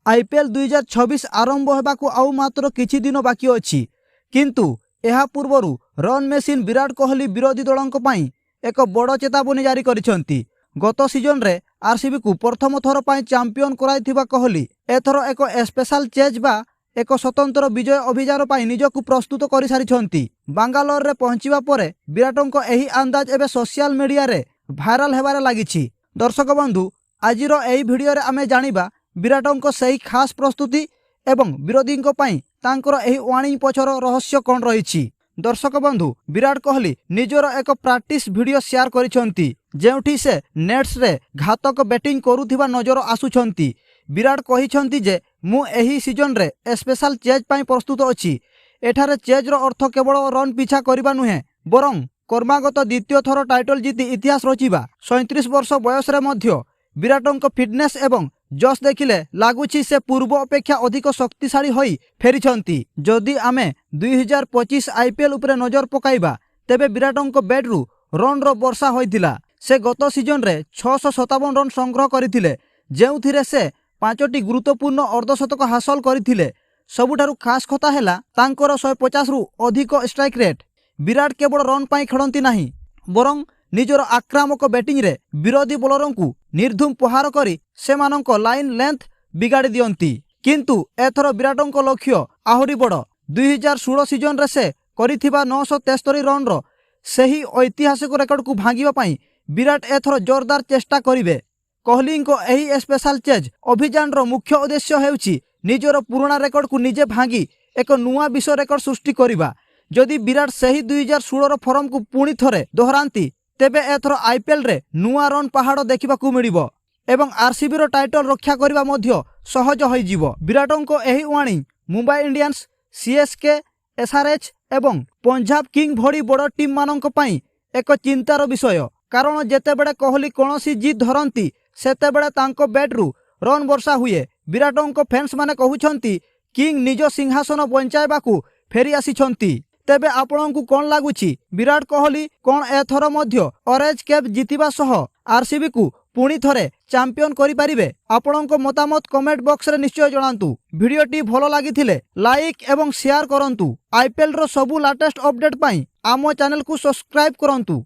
IPL 2026 आरंभ होगाकू आउ मात्र किछि दिन बाकी अछि किंतु एहा पूर्वरु रन मेसिन विराट कोहली विरोधी दलों पई एक बड़ चेतावनी जारी करिसेंती। गत सीजन रे आरसीबी को प्रथम थर पई चैंपियन कराइथिबा कोहली एथर एक स्पेशल चेज बा एक स्वतंत्र विजय अभियान पई निजकू प्रस्तुत करि सारिछंती। बांगालोर रे पहुंचीबा परे विराटंको एही अंदाज एबे सोशल मीडिया रे भाइराल हेबारे लागिछि। दर्शक बंधु आजिर एही वीडियो रे आमे जानिबा विराटंको सही खास प्रस्तुति एवं विरोधी तांकर एही वार्निंग पछर रहस्य कौन रही। दर्शक बंधु विराट कोहली निजर एक प्रैक्टिस वीडियो शेयर करिसेंती जेउठी से नेट्स रे घातक बैटिंग करुथिबा नजर आसुछंती। विराट कहिसेंती जे मु एही सीजन रे स्पेशल चेज पई प्रस्तुत अछि। एठारे चेज रो अर्थ केवल रन पिछा करबा नुहे बरं कर्मागत द्वितीय थर टाइटल जीति इतिहास रचिबा। 37 वर्ष बयस रे मध्य विराटंको फिटनेस एवं जस देखिले लागुछि से पूर्व अपेक्षा अधिक शक्तिशाली होई फेरिछंती। जदि आमे 2025 आईपीएल उपरे नजर पकाइबा तेबे विराटंको बैटरू रन रो वर्षा होइतिला। से गत सीजन रे 657 रन संग्रह करथिले जेउथिरे से 5टी गुरुत्वपूर्ण अर्धशतक हासिल करथिले। सबुठारु खास कथा हैला तांकर 150 रु अधिक स्ट्राइक रेट। विराट केवल रन पाई खेलती नाही बरं निजर आक्रामक बैटिंग रे विरोधी बोलरों को निर्धूम प्रहार करी सेमानंको लाइन लेंथ बिगाड़ी दियंती। किंतु एथर विराटंको लक्ष्य आहुरी बड़। 2016 सीजन रे से करिथिबा 973 रन रो सही ऐतिहासिक रेकर्ड को भांगिबा पई विराट एथर जोरदार चेष्टा करिवे। कोहली को एही स्पेशल चेज अभियान रो मुख्य उद्देश्य हेउची निजर पुराना रेकर्ड को निजे भांगी एक नुआ विश्व रेकर्ड सृष्टि करिबा। जदि विराट सही 2016 रो फॉर्म को पुणी थरे दोहरांती तेबे एथर आईपीएल रे नुआ रन पहाड़ देखा मिलिबो एवं आरसीबी रो टाइटल रक्षा करबा मध्य सहज होई जिवो। विराटंको एही warning Mumbai Indians, CSK, SRH एवं पंजाब किंग भड़ी बड़ टीम मानक पई एक चिंतार विषय। कारण जेतेबेले कोहली कोनोसी जीत धरंती सेतेबेले तांको बैटरू रन वर्षा हुए। विराटंको फैंस माने कहउछंती किंग निज सिंहासन बंचाइबाकू फेरी आसीछंती। तेबे आपणकू कोन लागुछि विराट कोहली कोन एथर मध्य ऑरेंज कैप जितिबा सह आरसीबी को पुणी थरे चैंपियन करि पारिबे? आपणको मतामत कमेंट बॉक्स रे निश्चय जणांतु। वीडियोटी भलो लागिथिले लाइक एवं शेयर करंतु। आईपीएल रो सबु लेटेस्ट अपडेट पई आमो चैनल को सब्सक्राइब करंतु।